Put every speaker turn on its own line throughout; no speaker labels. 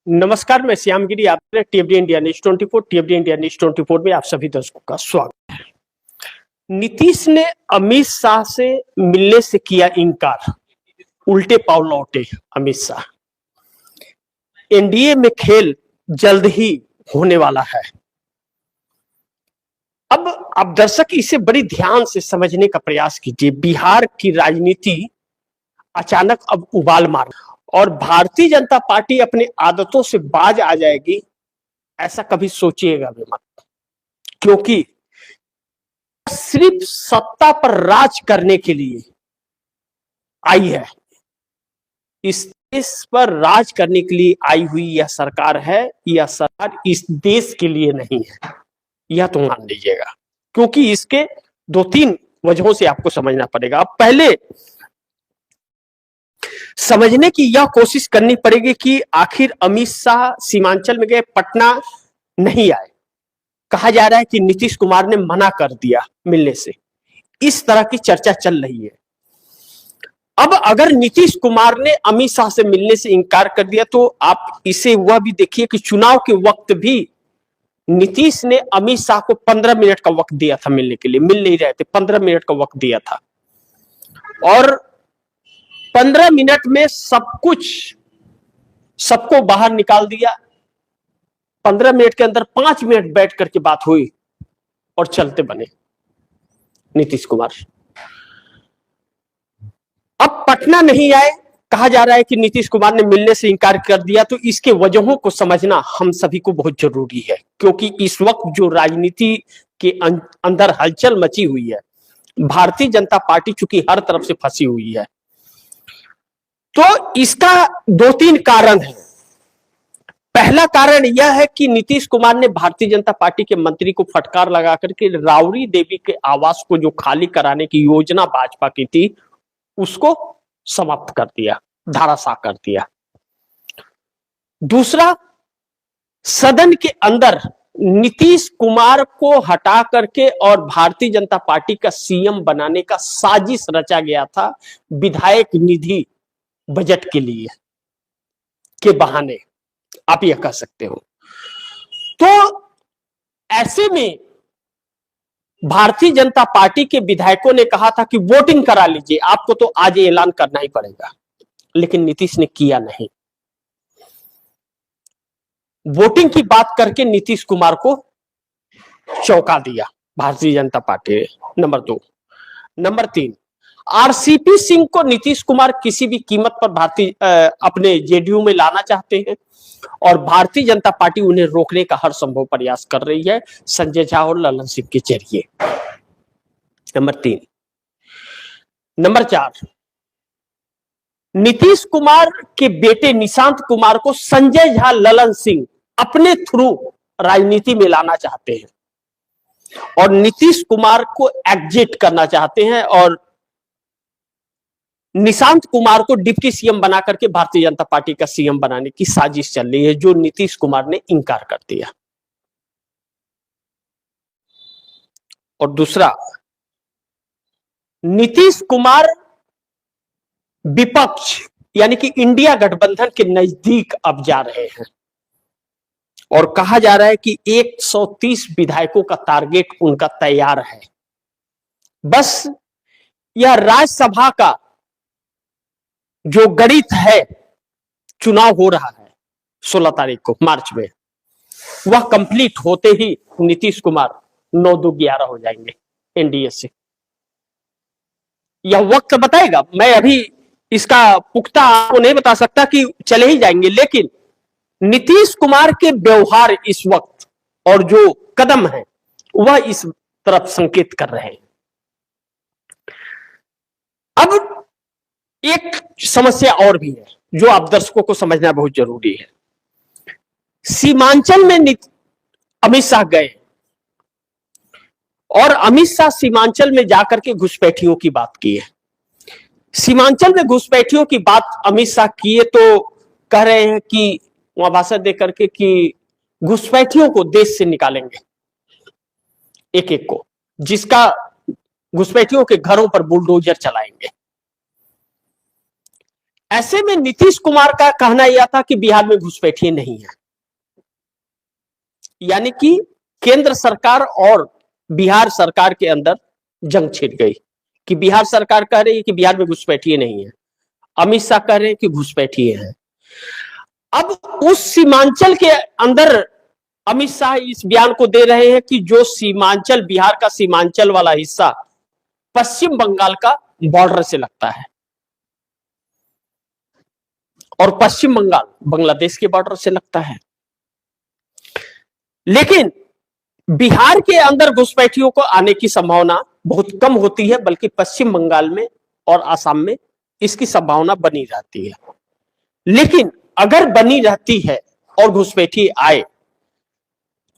नमस्कार, मैं श्यामगिरी। आप टीएफडी इंडिया न्यूज 24 टीएफडी इंडिया न्यूज 24 में आप सभी दर्शकों का स्वागत है। नीतीश ने अमित शाह से मिलने से किया इनकार, उल्टे पांव लौटे अमित शाह। एनडीए में खेल जल्द ही होने वाला है। अब आप दर्शक इसे बड़ी ध्यान से समझने का प्रयास कीजिए। बिहार की राजनीति अचानक अब उबाल मार और भारतीय जनता पार्टी अपनी आदतों से बाज आ जाएगी, ऐसा कभी सोचिएगा भी मत, क्योंकि सिर्फ सत्ता पर राज करने के लिए आई है। इस देश पर राज करने के लिए आई हुई यह सरकार है। यह सरकार इस देश के लिए नहीं है, यह तो मान लीजिएगा, क्योंकि इसके दो तीन वजहों से आपको समझना पड़ेगा। अब पहले समझने की यह कोशिश करनी पड़ेगी कि आखिर अमित शाह सीमांचल में गए, पटना नहीं आए। कहा जा रहा है कि नीतीश कुमार ने मना कर दिया मिलने से, इस तरह की चर्चा चल रही है। अब अगर नीतीश कुमार ने अमित शाह से मिलने से इनकार कर दिया तो आप इसे वह भी देखिए कि चुनाव के वक्त भी नीतीश ने अमित शाह को 15 मिनट का वक्त दिया था मिलने के लिए। मिल नहीं रहे थे, 15 मिनट का वक्त दिया था और 15 मिनट में सब कुछ सबको बाहर निकाल दिया। 15 मिनट के अंदर 5 मिनट बैठ करके बात हुई और चलते बने नीतीश कुमार। अब पटना नहीं आए, कहा जा रहा है कि नीतीश कुमार ने मिलने से इनकार कर दिया, तो इसके वजहों को समझना हम सभी को बहुत जरूरी है, क्योंकि इस वक्त जो राजनीति के अंदर हलचल मची हुई है, भारतीय जनता पार्टी चूंकि हर तरफ से फंसी हुई है, तो इसका दो तीन कारण है। पहला कारण यह है कि नीतीश कुमार ने भारतीय जनता पार्टी के मंत्री को फटकार लगा करके राबड़ी देवी के आवास को जो खाली कराने की योजना भाजपा की थी, उसको समाप्त कर दिया, धराशायी कर दिया। दूसरा, सदन के अंदर नीतीश कुमार को हटा करके और भारतीय जनता पार्टी का सीएम बनाने का साजिश रचा गया था, विधायक निधि बजट के लिए के बहाने, आप यह कह सकते हो। तो ऐसे में भारतीय जनता पार्टी के विधायकों ने कहा था कि वोटिंग करा लीजिए, आपको तो आज ऐलान करना ही पड़ेगा, लेकिन नीतीश ने किया नहीं। वोटिंग की बात करके नीतीश कुमार को चौंका दिया भारतीय जनता पार्टी ने। नंबर 2। नंबर 3, आरसीपी सिंह को नीतीश कुमार किसी भी कीमत पर अपने जेडीयू में लाना चाहते हैं और भारतीय जनता पार्टी उन्हें रोकने का हर संभव प्रयास कर रही है, संजय झा और ललन सिंह के जरिए। नंबर 3। नंबर 4, नीतीश कुमार के बेटे निशांत कुमार को संजय झा, ललन सिंह अपने थ्रू राजनीति में लाना चाहते हैं और नीतीश कुमार को एग्जिट करना चाहते हैं और निशांत कुमार को डिप्टी सीएम बना करके भारतीय जनता पार्टी का सीएम बनाने की साजिश चल रही है, जो नीतीश कुमार ने इनकार कर दिया। और दूसरा, नीतीश कुमार विपक्ष यानी कि इंडिया गठबंधन के नजदीक अब जा रहे हैं और कहा जा रहा है कि 130 विधायकों का टारगेट उनका तैयार है। बस यह राज्यसभा का जो गणित है, चुनाव हो रहा है 16 तारीख को मार्च में, वह कंप्लीट होते ही नीतीश कुमार 9-2-11 हो जाएंगे एनडीए से। यह वक्त बताएगा, मैं अभी इसका पुख्ता आपको नहीं बता सकता कि चले ही जाएंगे, लेकिन नीतीश कुमार के व्यवहार इस वक्त और जो कदम है वह इस तरफ संकेत कर रहे हैं। अब एक समस्या और भी है जो आप दर्शकों को समझना बहुत जरूरी है। सीमांचल में अमित शाह गए और अमित शाह सीमांचल में जाकर के घुसपैठियों की बात की है। सीमांचल में घुसपैठियों की बात अमित शाह किए तो कह रहे हैं कि वहां भाषण देकर के कि घुसपैठियों को देश से निकालेंगे एक एक को, जिसका घुसपैठियों के घरों पर बुलडोजर चलाएंगे। ऐसे में नीतीश कुमार का कहना यह था कि बिहार में घुसपैठिए नहीं है, यानी कि केंद्र सरकार और बिहार सरकार के अंदर जंग छिड़ गई कि बिहार सरकार कह रही है कि बिहार में घुसपैठिए नहीं है, अमित शाह कह रहे हैं कि घुसपैठिए हैं। अब उस सीमांचल के अंदर अमित शाह इस बयान को दे रहे हैं कि जो सीमांचल, बिहार का सीमांचल वाला हिस्सा पश्चिम बंगाल का बॉर्डर से लगता है और पश्चिम बंगाल बांग्लादेश के बॉर्डर से लगता है, लेकिन बिहार के अंदर घुसपैठियों को आने की संभावना बहुत कम होती है, बल्कि पश्चिम बंगाल में और असम में इसकी संभावना बनी रहती है। लेकिन अगर बनी रहती है और घुसपैठी आए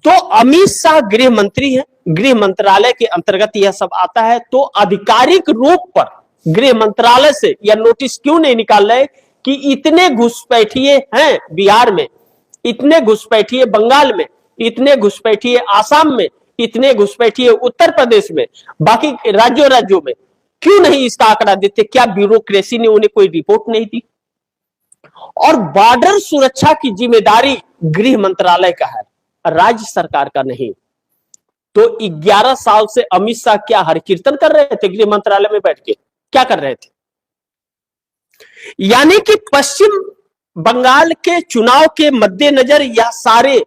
तो अमित शाह गृह मंत्री है, गृह मंत्रालय के अंतर्गत यह सब आता है, तो आधिकारिक रूप पर गृह मंत्रालय से यह नोटिस क्यों नहीं निकाल रहे कि इतने घुसपैठिए हैं बिहार में, इतने घुसपैठिए बंगाल में, इतने घुसपैठिए आसाम में, इतने घुसपैठिए उत्तर प्रदेश में, बाकी राज्यों में क्यों नहीं इसका आंकड़ा देते? क्या ब्यूरोक्रेसी ने उन्हें कोई रिपोर्ट नहीं दी? और बॉर्डर सुरक्षा की जिम्मेदारी गृह मंत्रालय का है, राज्य सरकार का नहीं। तो 11 साल से अमित शाह क्या हर कीर्तन कर रहे थे गृह मंत्रालय में बैठ के? क्या कर रहे थे? यानी कि पश्चिम बंगाल के चुनाव के मद्देनजर यह सारे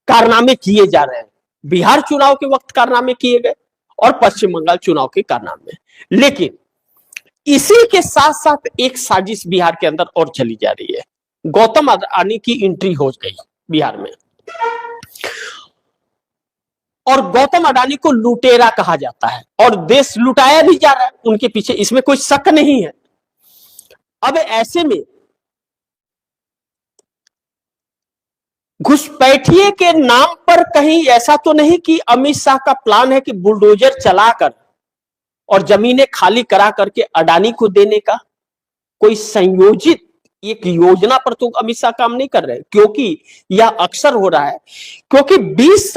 कारनामे किए जा रहे हैं। बिहार चुनाव के वक्त कारनामे किए गए और पश्चिम बंगाल चुनाव के कारनामे। लेकिन इसी के साथ साथ एक साजिश बिहार के अंदर और चली जा रही है। गौतम अडानी की एंट्री हो गई बिहार में और गौतम अडानी को लुटेरा कहा जाता है और देश लुटाया भी जा रहा है उनके पीछे, इसमें कोई शक नहीं है। अब ऐसे में घुसपैठिए के नाम पर कहीं ऐसा तो नहीं कि अमित शाह का प्लान है कि बुलडोजर चलाकर और जमीनें खाली करा करके अडानी को देने का? कोई संयोजित एक योजना पर तो अमित शाह काम नहीं कर रहे, क्योंकि यह अक्सर हो रहा है, क्योंकि 20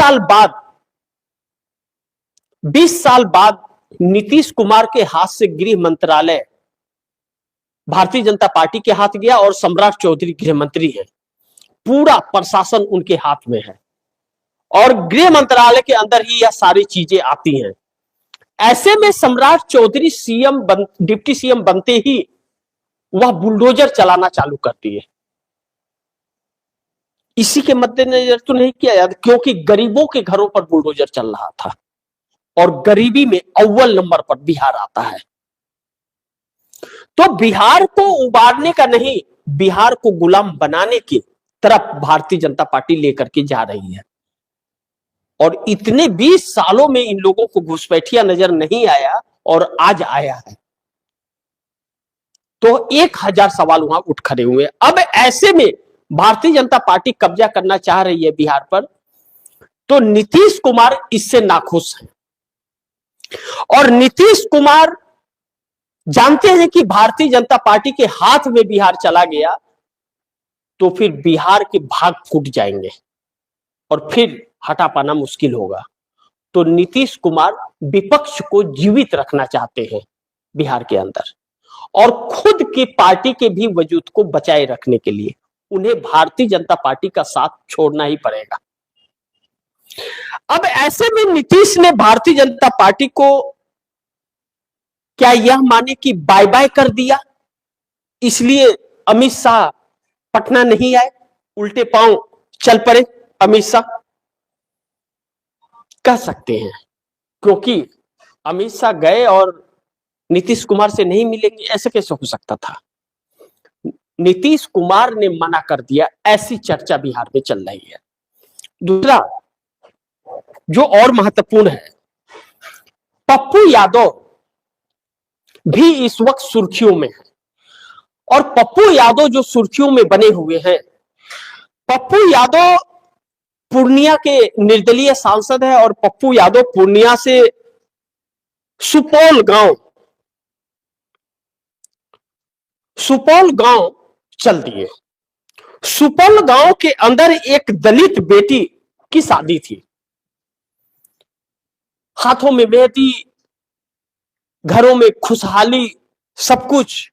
साल बाद नीतीश कुमार के हाथ से गृह मंत्रालय भारतीय जनता पार्टी के हाथ गया और सम्राट चौधरी गृह मंत्री है, पूरा प्रशासन उनके हाथ में है और गृह मंत्रालय के अंदर ही यह सारी चीजें आती हैं। ऐसे में सम्राट चौधरी डिप्टी सीएम बनते ही वह बुलडोजर चलाना चालू करती है। इसी के मद्देनजर तो नहीं किया जाता, क्योंकि गरीबों के घरों पर बुलडोजर चल रहा था और गरीबी में अव्वल नंबर पर बिहार आता है। तो बिहार को उबारने का नहीं, बिहार को गुलाम बनाने की तरफ भारतीय जनता पार्टी लेकर के जा रही है। और इतने 20 सालों में इन लोगों को घुसपैठिया नजर नहीं आया और आज आया है, तो 1000 सवाल वहां उठ खड़े हुए। अब ऐसे में भारतीय जनता पार्टी कब्जा करना चाह रही है बिहार पर, तो नीतीश कुमार इससे नाखुश है और नीतीश कुमार जानते हैं कि भारतीय जनता पार्टी के हाथ में बिहार चला गया तो फिर बिहार के भाग फूट जाएंगे और फिर हटा पाना मुश्किल होगा। तो नीतीश कुमार विपक्ष को जीवित रखना चाहते हैं बिहार के अंदर और खुद की पार्टी के भी वजूद को बचाए रखने के लिए उन्हें भारतीय जनता पार्टी का साथ छोड़ना ही पड़ेगा। अब ऐसे में नीतीश ने भारतीय जनता पार्टी को क्या यह माने कि बाय बाय कर दिया, इसलिए अमित शाह पटना नहीं आए, उल्टे पांव चल पड़े अमित शाह? कह सकते हैं, क्योंकि अमित शाह गए और नीतीश कुमार से नहीं मिलेंगे, ऐसे कैसे हो सकता था? नीतीश कुमार ने मना कर दिया, ऐसी चर्चा बिहार में चल रही है। दूसरा जो और महत्वपूर्ण है, पप्पू यादव भी इस वक्त सुर्खियों में है और पप्पू यादव जो सुर्खियों में बने हुए हैं, पप्पू यादव पूर्णिया के निर्दलीय सांसद है और पप्पू यादव पूर्णिया से सुपौल गांव चल दिए। सुपौल गांव के अंदर एक दलित बेटी की शादी थी, हाथों में मेहंदी, घरों में खुशहाली, सब कुछ,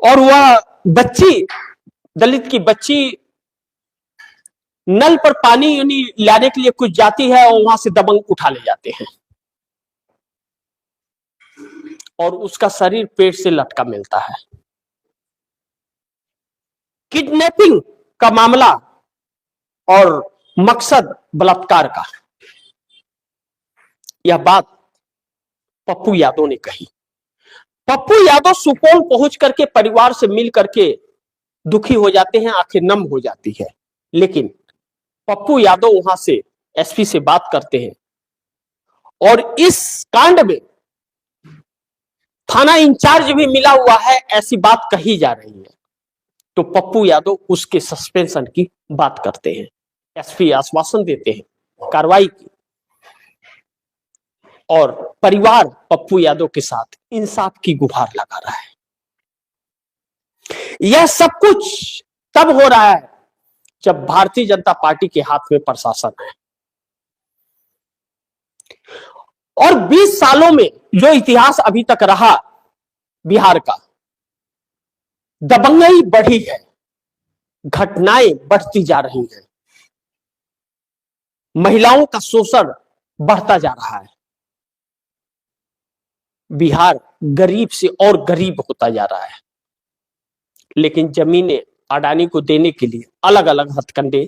और वह बच्ची, दलित की बच्ची नल पर पानी लाने के लिए कुछ जाती है और वहां से दबंग उठा ले जाते हैं और उसका शरीर पेट से लटका मिलता है। किडनैपिंग का मामला और मकसद बलात्कार का, यह बात पप्पू यादव ने कही। पप्पू यादव सुपौल पहुंच करके परिवार से मिल करके दुखी हो जाते हैं, आंखें नम हो जाती है। लेकिन पप्पू यादव वहां से एसपी से बात करते हैं और इस कांड में थाना इंचार्ज भी मिला हुआ है, ऐसी बात कही जा रही है। तो पप्पू यादव उसके सस्पेंशन की बात करते हैं। एसपी आश्वासन देते हैं कार्रवाई की और परिवार पप्पू यादव के साथ इंसाफ की गुहार लगा रहा है। यह सब कुछ तब हो रहा है जब भारतीय जनता पार्टी के हाथ में प्रशासन है और 20 सालों में जो इतिहास अभी तक रहा बिहार का, दबंगई बढ़ी है, घटनाएं बढ़ती जा रही हैं, महिलाओं का शोषण बढ़ता जा रहा है, बिहार गरीब से और गरीब होता जा रहा है। लेकिन जमीनें अडानी को देने के लिए अलग अलग हथकंडे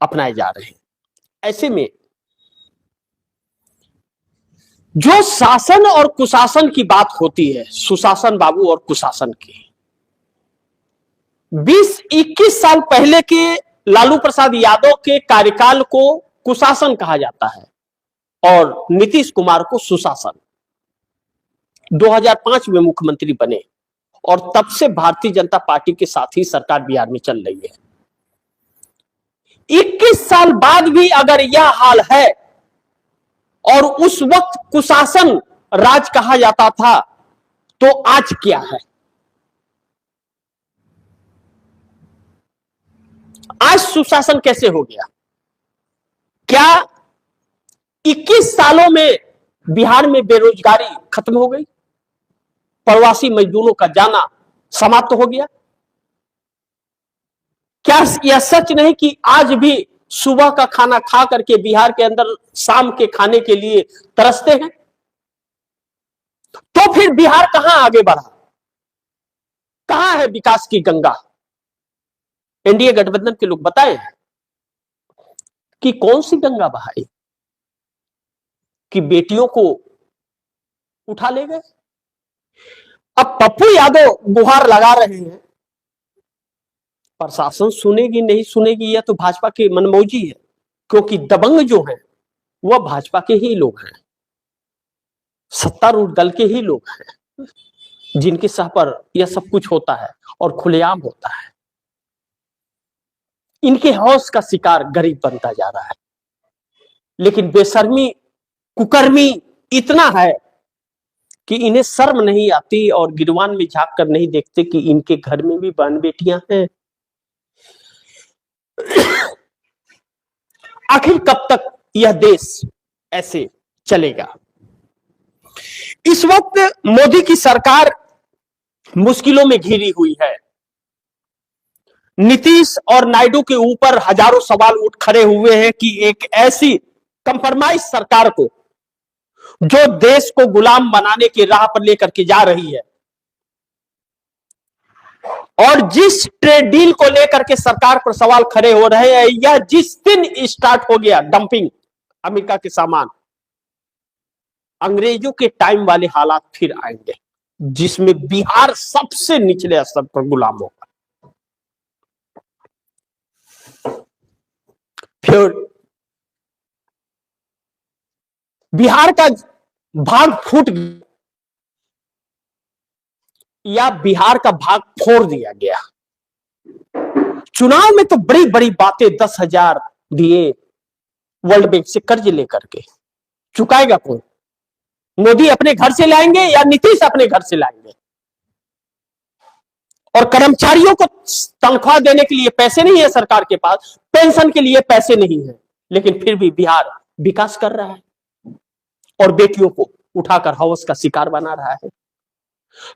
अपनाए जा रहे हैं। ऐसे में जो शासन और कुशासन की बात होती है, सुशासन बाबू और कुशासन की, 20-21 साल पहले के लालू प्रसाद यादव के कार्यकाल को कुशासन कहा जाता है और नीतीश कुमार को सुशासन। 2005 में मुख्यमंत्री बने और तब से भारतीय जनता पार्टी के साथ ही सरकार बिहार में चल रही है। 21 साल बाद भी अगर यह हाल है और उस वक्त कुशासन राज कहा जाता था, तो आज क्या है? आज सुशासन कैसे हो गया? क्या 21 सालों में बिहार में बेरोजगारी खत्म हो गई? प्रवासी मजदूरों का जाना समाप्त हो गया? क्या यह सच नहीं कि आज भी सुबह का खाना खा करके बिहार के अंदर शाम के खाने के लिए तरसते हैं? तो फिर बिहार कहां आगे बढ़ा? कहां है विकास की गंगा? एनडीए गठबंधन के लोग बताएं कि कौन सी गंगा बहाई कि बेटियों को उठा ले गए? अब पप्पू यादव गुहार लगा रहे हैं, प्रशासन सुनेगी नहीं सुनेगी, यह तो भाजपा की मनमौजी है, क्योंकि दबंग जो हैं वह भाजपा के ही लोग हैं, सत्तारूढ़ दल के ही लोग हैं, जिनके सह पर यह सब कुछ होता है और खुलेआम होता है। इनके हौस का शिकार गरीब बनता जा रहा है। लेकिन बेशर्मी, कुकर्मी इतना है कि इन्हें शर्म नहीं आती और गिरवान में झांक कर नहीं देखते कि इनके घर में भी बहन बेटियां हैं। आखिर कब तक यह देश ऐसे चलेगा? इस वक्त मोदी की सरकार मुश्किलों में घिरी हुई है। नीतीश और नायडू के ऊपर हजारों सवाल उठ खड़े हुए हैं कि एक ऐसी कंप्रोमाइज सरकार को, जो देश को गुलाम बनाने की राह पर लेकर के जा रही है, और जिस ट्रेड डील को लेकर के सरकार पर सवाल खड़े हो रहे हैं, यह जिस दिन स्टार्ट हो गया डंपिंग अमेरिका के सामान, अंग्रेजों के टाइम वाले हालात फिर आएंगे, जिसमें बिहार सबसे निचले स्तर पर गुलाम होगा। फिर बिहार का भाग फूट या बिहार का भाग फोड़ दिया गया। चुनाव में तो बड़ी बड़ी बातें, 10,000 दिए वर्ल्ड बैंक से कर्ज लेकर के, चुकाएगा कौन? मोदी अपने घर से लाएंगे या नीतीश अपने घर से लाएंगे? और कर्मचारियों को तनख्वाह देने के लिए पैसे नहीं है सरकार के पास, पेंशन के लिए पैसे नहीं है, लेकिन फिर भी बिहार विकास कर रहा है और बेटियों को उठाकर हवस का शिकार बना रहा है।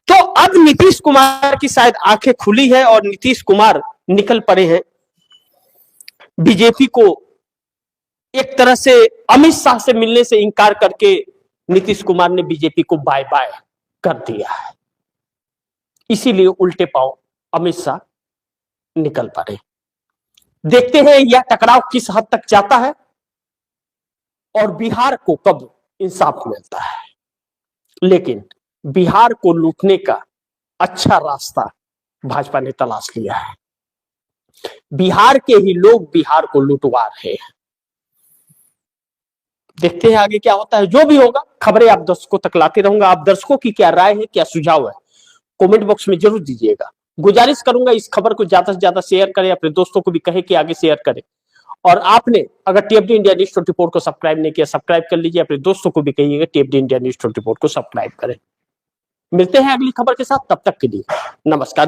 तो अब नीतीश कुमार की शायद आंखें खुली है और नीतीश कुमार निकल पड़े हैं बीजेपी को एक तरह से अमित शाह से मिलने से इंकार करके नीतीश कुमार ने बीजेपी को बाय बाय कर दिया है। इसीलिए उल्टे पांव अमित शाह निकल पड़े। देखते हैं यह टकराव किस हद तक जाता है और बिहार को कब इंसाफ मिलता है। लेकिन बिहार को लूटने का अच्छा रास्ता भाजपा ने तलाश लिया है। बिहार के ही लोग बिहार को लुटवा रहे हैं। देखते हैं आगे क्या होता है। जो भी होगा खबरें आप दर्शकों तक लाते रहूंगा। आप दर्शकों की क्या राय है, क्या सुझाव है, कमेंट बॉक्स में जरूर दीजिएगा। गुजारिश करूंगा इस खबर को ज्यादा से ज्यादा शेयर करें, अपने दोस्तों को भी कहे कि आगे शेयर करें। और आपने अगर टीएफडी इंडिया न्यूज 24 को सब्सक्राइब नहीं किया, सब्सक्राइब कर लीजिए। अपने दोस्तों को भी कहिएगा टीएफडी इंडिया न्यूज 24 को सब्सक्राइब करें। मिलते हैं अगली खबर के साथ, तब तक के लिए नमस्कार।